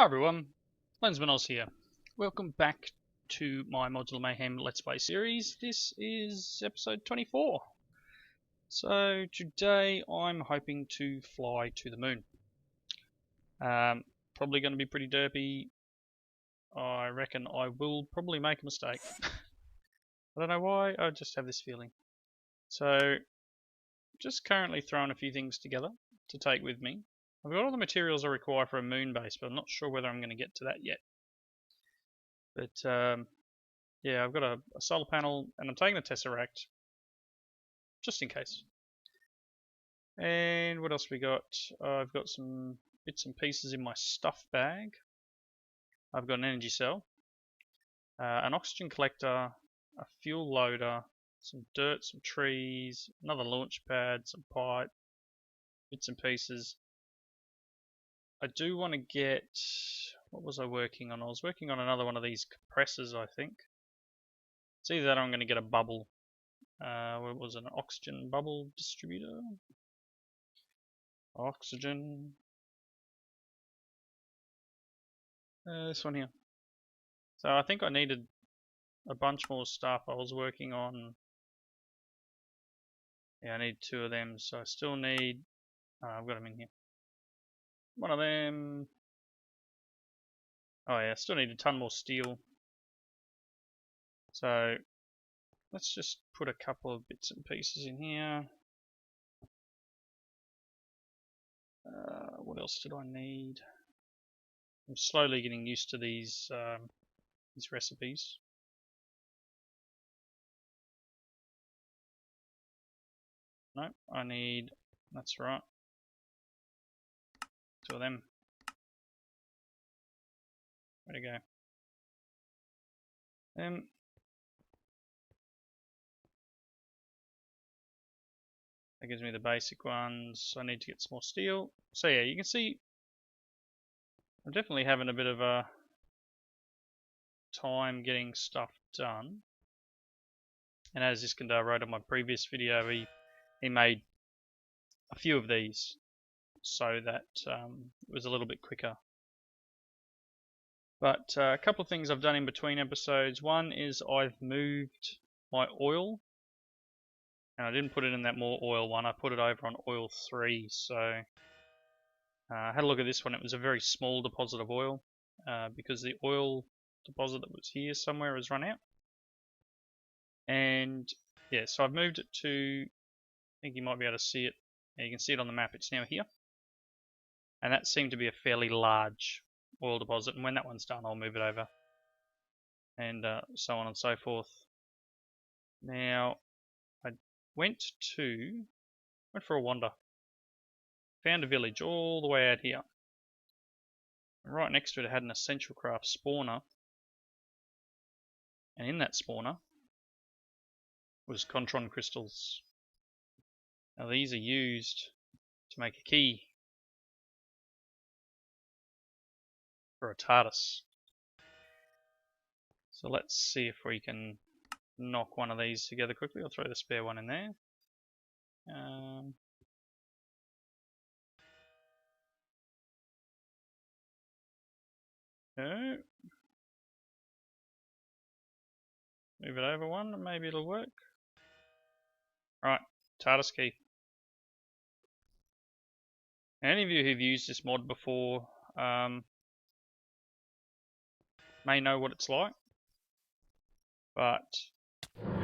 Hi everyone, Lensman Oz here. Welcome back to my Modular Mayhem Let's Play series. This is episode 24. So today I'm hoping to fly to the moon. Probably going to be pretty derpy. I reckon I will probably make a mistake. I don't know why, I just have this feeling. So just currently throwing a few things together to take with me. I've got all the materials I require for a moon base, but I'm not sure whether I'm going to get to that yet. But yeah, I've got a solar panel, and I'm taking a Tesseract, just in case. And what else we got? I've got some bits and pieces in my stuff bag. I've got an energy cell, an oxygen collector, a fuel loader, some dirt, some trees, another launch pad, some pipe, bits and pieces. I do want to get, what was I working on? I was working on another one of these compressors, I think. It's either that or I'm going to get a bubble. What was it, an oxygen bubble distributor? Oxygen. This one here. So I think I needed a bunch more stuff. I was working on, yeah, I need 2 of them. So I still need, I've got them in here. One of them. Oh yeah, I still need a ton more steel. So let's just put a couple of bits and pieces in here. What else did I need? I'm slowly getting used to these recipes. No, I need, that's right, 2 of them. Where'd it go? That gives me the basic ones. I need to get some more steel. So yeah, you can see I'm definitely having a bit of a time getting stuff done. And as Iskandar wrote on my previous video, he made a few of these so that it was a little bit quicker. But a couple of things I've done in between episodes. One is I've moved my oil. And I didn't put it in that more oil one, I put it over on oil 3, so I had a look at this one. It was a very small deposit of oil because the oil deposit that was here somewhere has run out. And yeah, so I've moved it to, I think you might be able to see it. Yeah, you can see it on the map, it's now here. And that seemed to be a fairly large oil deposit, and when that one's done I'll move it over. And so on and so forth. Now, went for a wander. Found a village all the way out here. And right next to it had an essential craft spawner. And in that spawner was Contron crystals. Now these are used to make a key for a TARDIS. So let's see if we can knock one of these together quickly. I'll throw the spare one in there. No. Move it over one, maybe it'll work. Right, TARDIS key. Any of you who've used this mod before may know what it's like, but any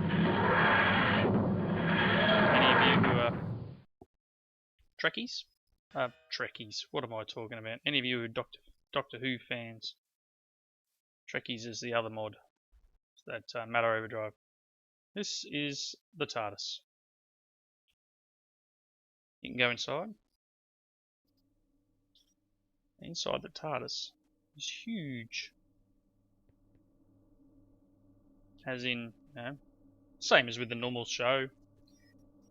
of you who are Trekkies, what am I talking about? Any of you who are Doctor Who fans, Trekkies is the other mod, that Matter Overdrive. This is the TARDIS. You can go inside. Inside the TARDIS is huge. As in, you know, same as with the normal show.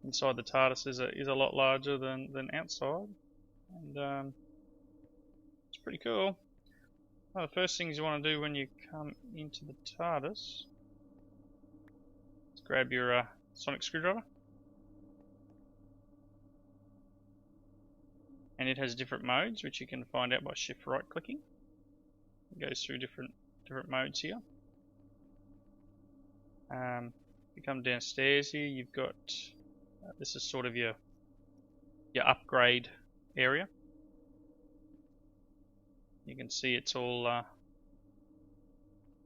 Inside the TARDIS is a lot larger than outside, and it's pretty cool. One of the first things you want to do when you come into the TARDIS is grab your sonic screwdriver. And it has different modes, which you can find out by shift right clicking. It goes through different modes here. You come downstairs here, you've got this is sort of your upgrade area. You can see it's all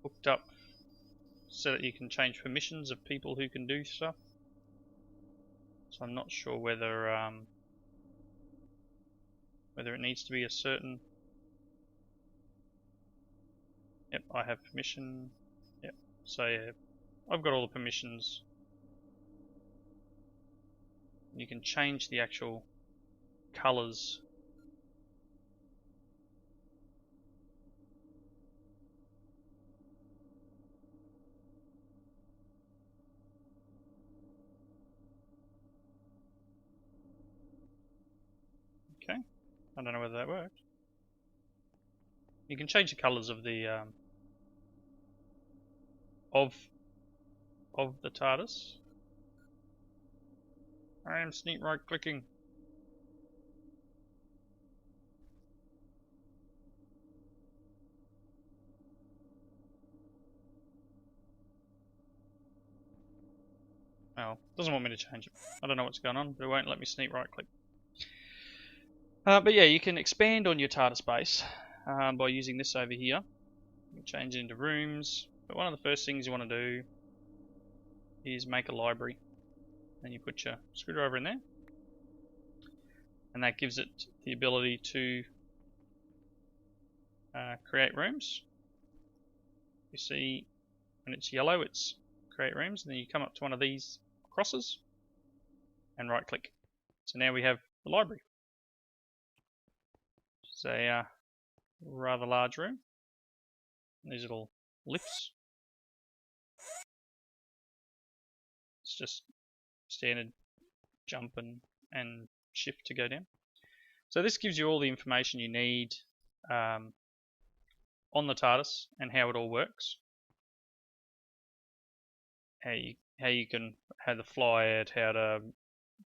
hooked up so that you can change permissions of people who can do stuff. So I'm not sure whether it needs to be a certain. Yep, I have permission. Yep, so yeah, I've got all the permissions. You can change the actual colors. Okay, I don't know whether that worked. You can change the colors of the of the TARDIS. I am sneak right clicking. Well, doesn't want me to change it. I don't know what's going on, but it won't let me sneak right click. But yeah, you can expand on your TARDIS base by using this over here. You can change it into rooms, but one of the first things you want to do is make a library. And you put your screwdriver in there, and that gives it the ability to create rooms. You see when it's yellow, it's create rooms, and then you come up to one of these crosses and right click. So now we have the library. It's a rather large room. These little lifts. It's just standard jump and shift to go down. So this gives you all the information you need on the TARDIS and how it all works. How you can fly it, how to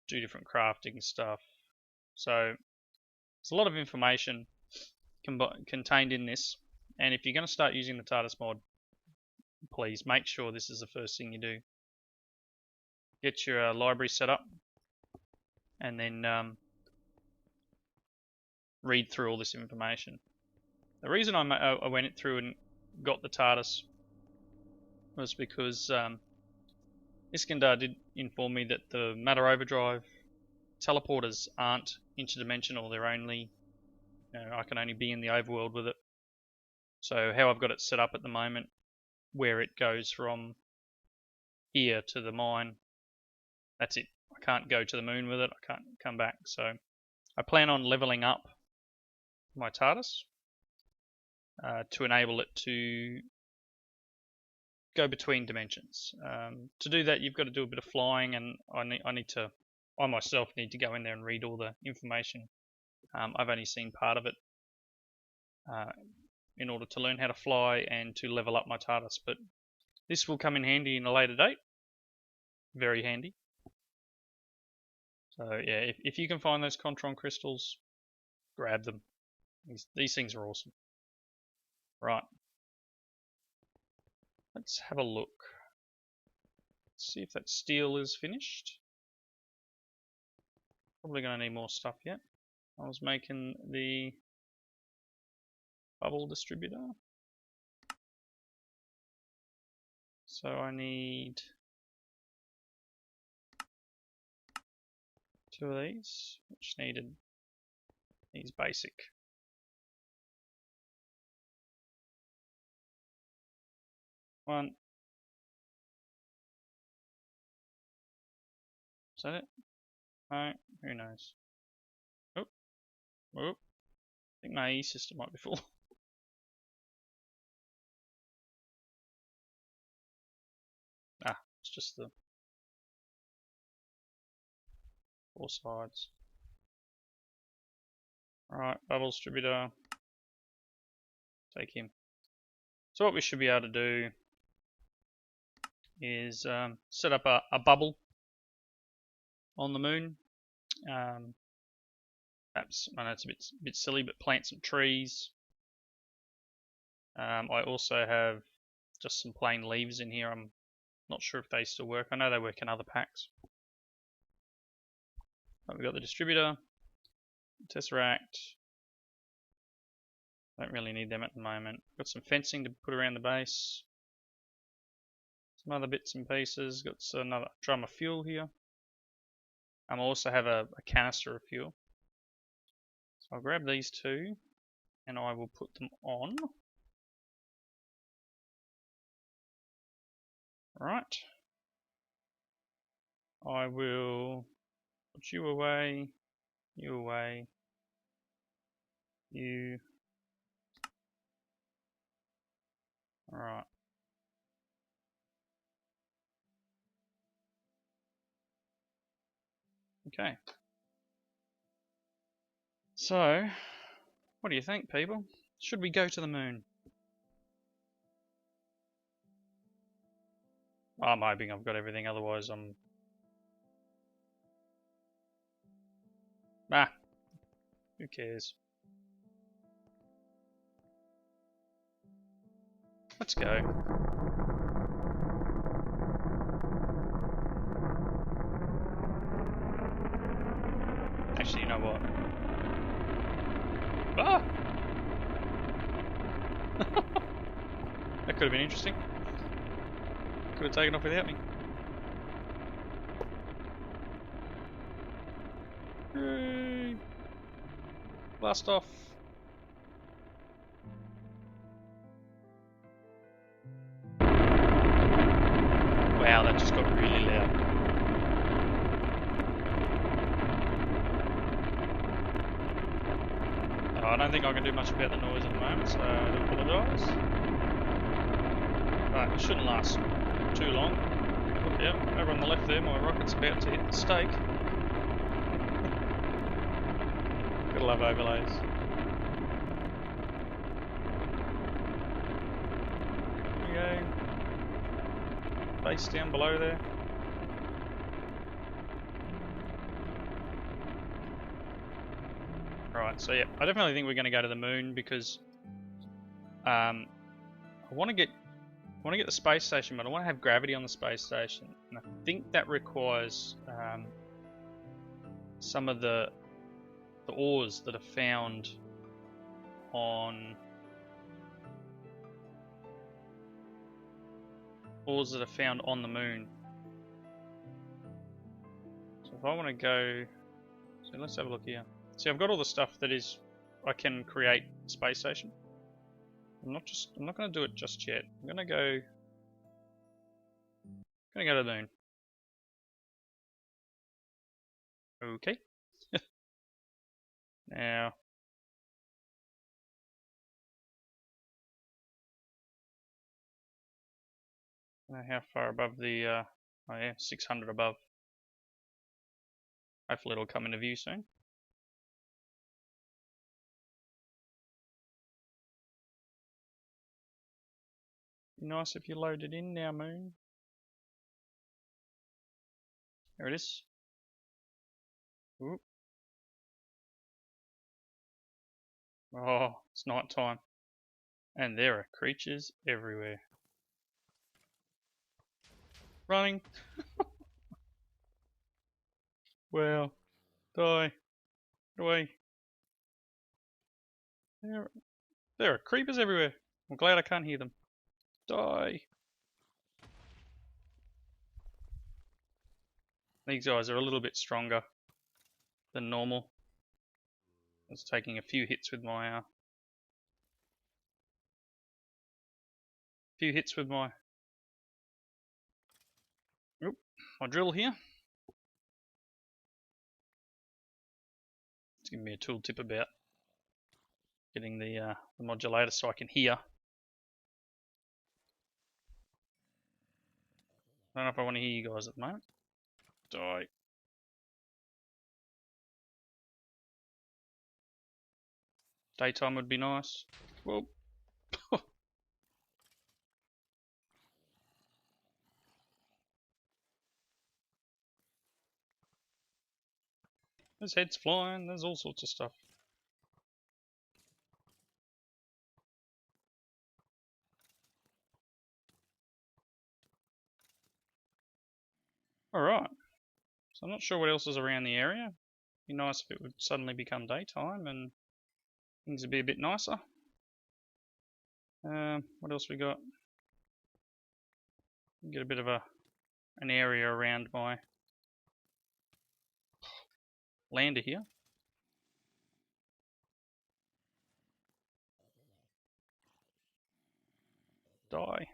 do different crafting stuff. So there's a lot of information contained in this. And if you're going to start using the TARDIS mod, please make sure this is the first thing you do. Get your library set up, and then read through all this information. The reason I went through and got the TARDIS was because Iskandar did inform me that the matter overdrive teleporters aren't interdimensional. They're only, I can only be in the overworld with it. So how I've got it set up at the moment, where it goes from here to the mine, that's it. I can't go to the moon with it. I can't come back. So I plan on leveling up my TARDIS to enable it to go between dimensions. To do that, you've got to do a bit of flying, and I myself need to go in there and read all the information. I've only seen part of it in order to learn how to fly and to level up my TARDIS, but this will come in handy in a later date. Very handy. So yeah, if you can find those Contron crystals, grab them. These things are awesome. Right. Let's have a look. Let's see if that steel is finished. Probably going to need more stuff yet. I was making the bubble distributor. So I need 2 of these, which needed these basic. One. Is that it? No, who knows? Oh, I think my E system might be full. It's just the 4 sides. Alright, bubble distributor. Take him. So what we should be able to do is set up a bubble on the moon. Perhaps, I know it's a bit silly, but plant some trees. I also have just some plain leaves in here. I'm not sure if they still work. I know they work in other packs. We've got the distributor, Tesseract. Don't really need them at the moment. Got some fencing to put around the base. Some other bits and pieces. Got another drum of fuel here. I also have a canister of fuel. So I'll grab these two and I will put them on. Right. I will put you away, you. Alright. Okay. So, what do you think, people? Should we go to the moon? I'm hoping I've got everything, otherwise I'm... Ah, who cares? Let's go. Actually, you know what? Ah! That could have been interesting. Could have taken off without me. Yay! Blast off. Wow, that just got really loud. Oh, I don't think I can do much about the noise at the moment, so I do apologise. Right, it shouldn't last too long. Look out, over on the left there, my rocket's about to hit the stake. Gotta love overlays. There you go. Base down below there. Right, so yeah, I definitely think we're going to go to the moon because I want to get the space station, but I want to have gravity on the space station, and I think that requires some of the ores that are found on the moon. So if I want to go, so let's have a look here. See, I've got all the stuff that is I can create a space station. I'm not going to do it just yet. I'm going to go to the moon. Okay. Now, I don't know how far above the oh yeah, 600 above. Hopefully it'll come into view soon. Nice if you load it in now, moon. There it is. Ooh. Oh, it's night time. And there are creatures everywhere. Running. Well, die. Get away. There are creepers everywhere. I'm glad I can't hear them. Die. These guys are a little bit stronger than normal. I was taking a few hits with my my drill here. It's giving me a tooltip about getting the modulator so I can hear. I don't know if I want to hear you guys at the moment. Die. Daytime would be nice. Whoa. There's heads flying, there's all sorts of stuff. Alright, so I'm not sure what else is around the area. It'd be nice if it would suddenly become daytime and things would be a bit nicer. What else we got? Get a bit of an area around my lander here. Die.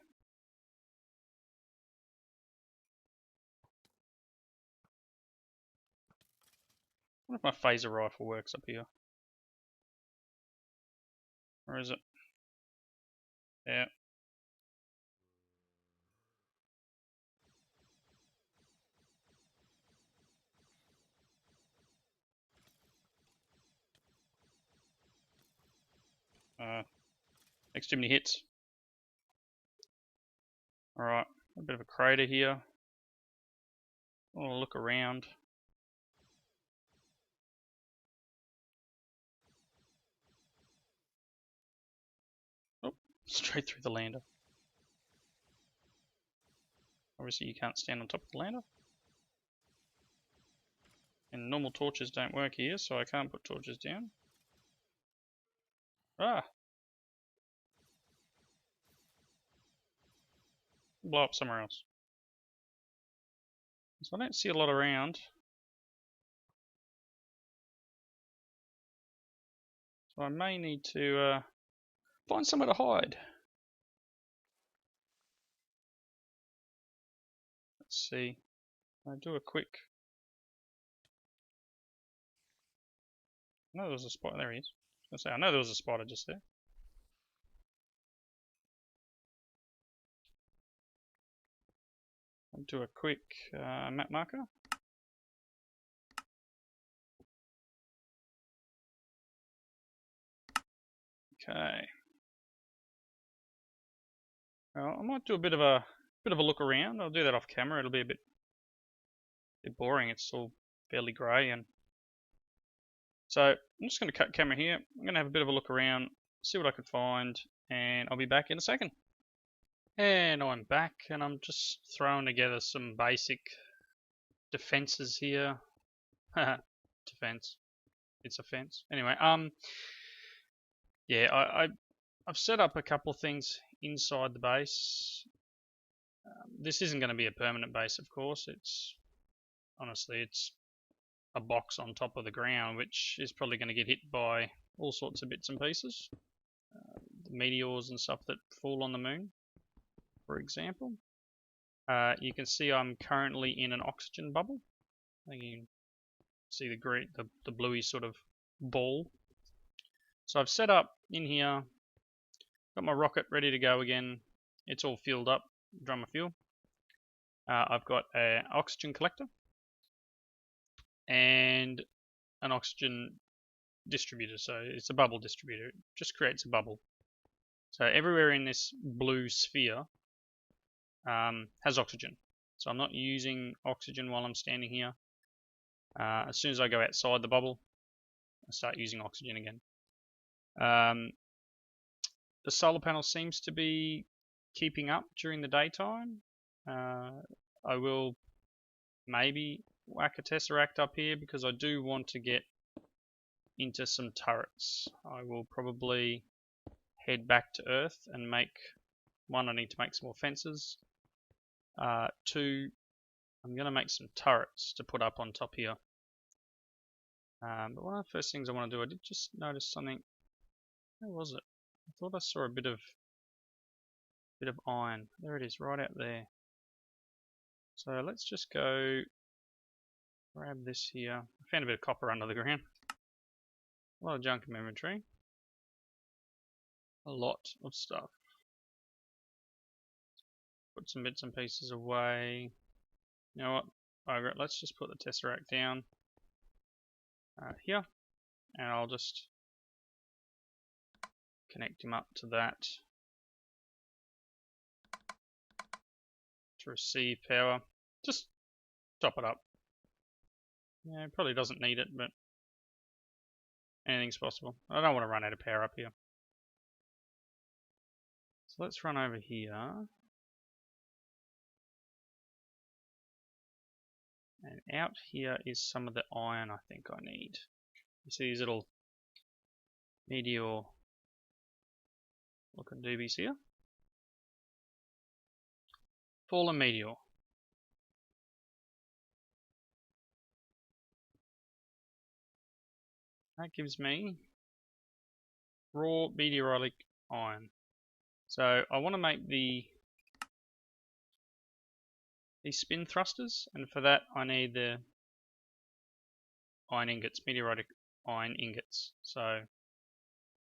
I wonder if my phaser rifle works up here. Or is it? Yeah. Makes too many hits. Alright, a bit of a crater here. I'll look around. Oh, straight through the lander. Obviously you can't stand on top of the lander. And normal torches don't work here, so I can't put torches down. Ah! Blow up somewhere else. So I don't see a lot around. So I may need to find somewhere to hide. Let's see. I'll do a quick... I know there was a spider. There he is. I was gonna say, I know there was a spider just there. I'll do a quick map marker. Okay. Well, I might do a bit of a look around. I'll do that off camera. It'll be a bit boring. It's all fairly grey, and so I'm just going to cut camera here. I'm going to have a bit of a look around, see what I could find, and I'll be back in a second. And I'm back, and I'm just throwing together some basic defenses here. Defense. It's a fence. Anyway, yeah, I've set up a couple of things inside the base. This isn't going to be a permanent base, of course. Honestly, it's a box on top of the ground, which is probably going to get hit by all sorts of bits and pieces. The meteors and stuff that fall on the moon, for example. You can see I'm currently in an oxygen bubble. You can see the bluey sort of ball. So I've set up in here, got my rocket ready to go again. It's all fueled up, drum of fuel. I've got an oxygen collector and an oxygen distributor. So it's a bubble distributor. It just creates a bubble. So everywhere in this blue sphere has oxygen. So I'm not using oxygen while I'm standing here. As soon as I go outside the bubble, I start using oxygen again. The solar panel seems to be keeping up during the daytime. I will maybe whack a tesseract up here because I do want to get into some turrets. I will probably head back to Earth and make one. I need to make some more fences. Two, I'm going to make some turrets to put up on top here. But one of the first things I want to do, I did just notice something. Where was it? I thought I saw a bit of iron. There it is, right out there. So let's just go grab this here. I found a bit of copper under the ground. A lot of junk in my inventory. A lot of stuff. Put some bits and pieces away. You know what? Let's just put the tesseract down here, and I'll just connect him up to that to receive power. Just top it up. Yeah, it probably doesn't need it, but anything's possible. I don't want to run out of power up here. So let's run over here. And out here is some of the iron I think I need. You see these little meteor looking doobies here? Fallen meteor. That gives me raw meteoritic iron. So I want to make these spin thrusters, and for that I need the iron ingots, meteoritic iron ingots. So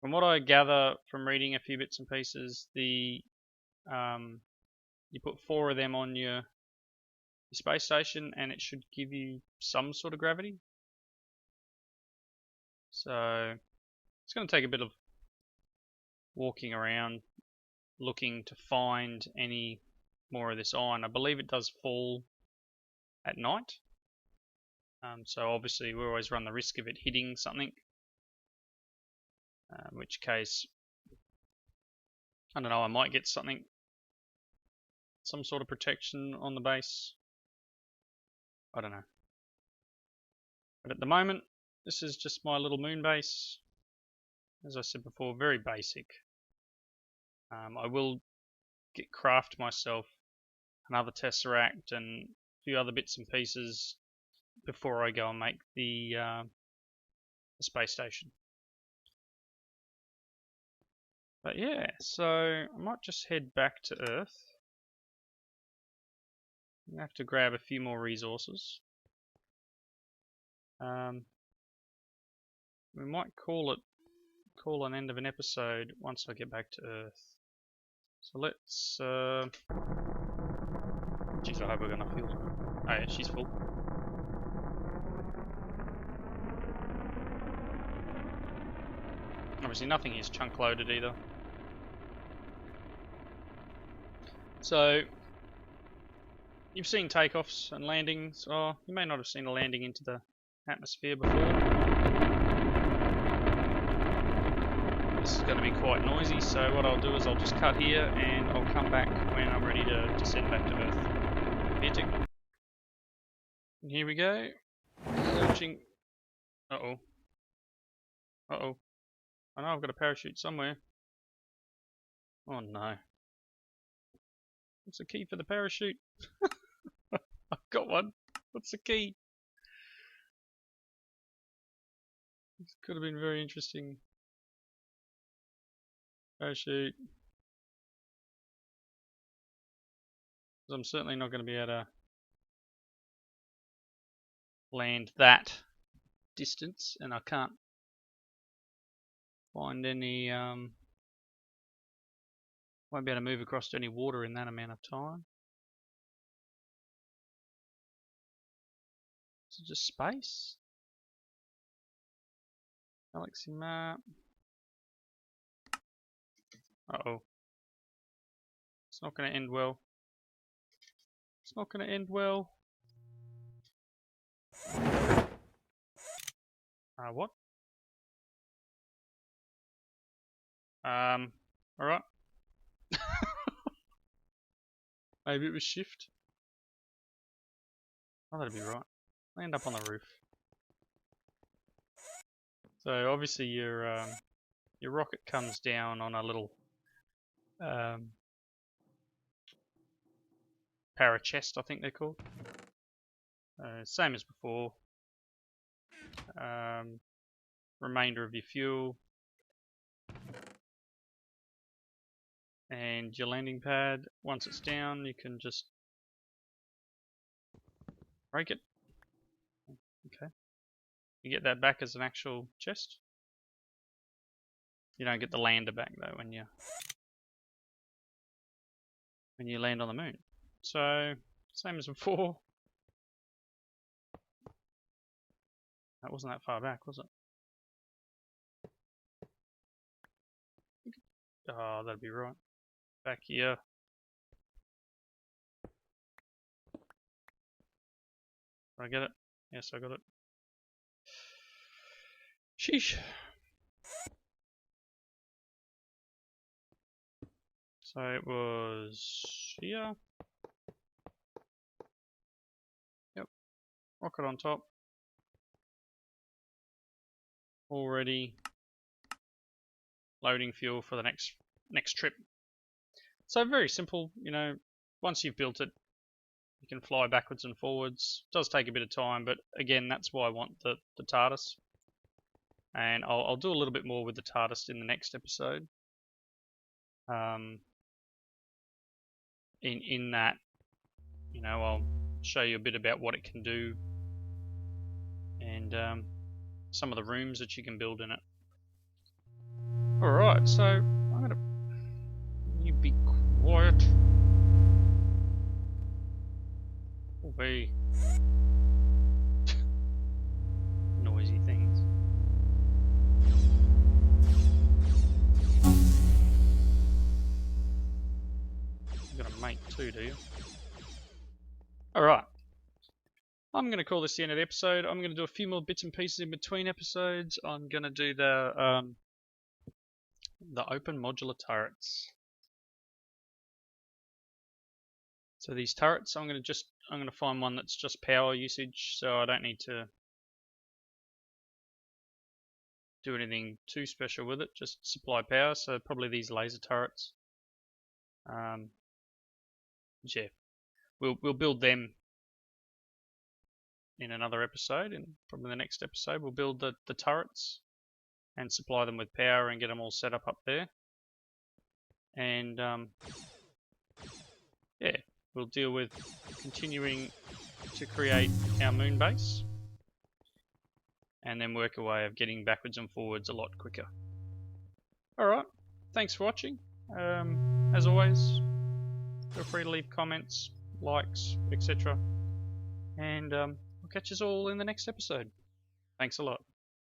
from what I gather from reading a few bits and pieces, you put 4 of them on your space station and it should give you some sort of gravity. So it's going to take a bit of walking around looking to find any more of this iron. I believe it does fall at night. So obviously we always run the risk of it hitting something. In which case, I don't know, I might get something, some sort of protection on the base. I don't know. But at the moment, this is just my little moon base. As I said before, very basic. I will craft myself another tesseract and a few other bits and pieces before I go and make the space station. But yeah, so I might just head back to Earth. I'm gonna have to grab a few more resources. We might call an end of an episode once I get back to Earth. So let's geez, I hope we're gonna fuel her. Oh yeah, she's full. Obviously nothing is chunk loaded either. So you've seen takeoffs and landings. Oh, you may not have seen a landing into the atmosphere before. This is going to be quite noisy, so what I'll do is I'll just cut here and I'll come back when I'm ready to descend back to Earth. Here, and here we go. Searching. Uh-oh. Uh-oh. I know I've got a parachute somewhere. Oh no. What's the key for the parachute? I've got one. What's the key? This could have been very interesting. Parachute. I'm certainly not going to be able to land that distance, and I can't find any, won't be able to move across to any water in that amount of time. Is it just space? Galaxy map. Uh-oh. It's not going to end well. It's not going to end well. What? Alright. Maybe it was shift. Oh, that'd be right. Land up on the roof. So obviously your rocket comes down on a little parachest, I think they're called. Same as before. Remainder of your fuel. And your landing pad, once it's down, you can just break it. Okay. You get that back as an actual chest. You don't get the lander back though when you land on the moon. So, same as before. That wasn't that far back, was it? Oh, that'd be right. Back here. Did I get it? Yes, I got it. Sheesh. So it was here. Yep. rocket on top. Already loading fuel for the next trip. So very simple, you know, once you've built it, you can fly backwards and forwards. It does take a bit of time, but again, that's why I want the TARDIS. And I'll do a little bit more with the TARDIS in the next episode. In that, you know, I'll show you a bit about what it can do and some of the rooms that you can build in it. Alright, so I'm gonna... You be quiet. Away. Noisy things. You've got a mate too, do you? Alright. I'm going to call this the end of the episode. I'm going to do a few more bits and pieces in between episodes. I'm going to do the open modular turrets. So these turrets, I'm going to find one that's just power usage, so I don't need to do anything too special with it. Just supply power. So probably these laser turrets. Yeah, we'll build them in another episode, and probably the next episode we'll build the turrets and supply them with power and get them all set up there. And yeah, we'll deal with continuing to create our moon base and then work a way of getting backwards and forwards a lot quicker. Alright, thanks for watching. As always, feel free to leave comments, likes, etc. And I'll catch us all in the next episode. Thanks a lot.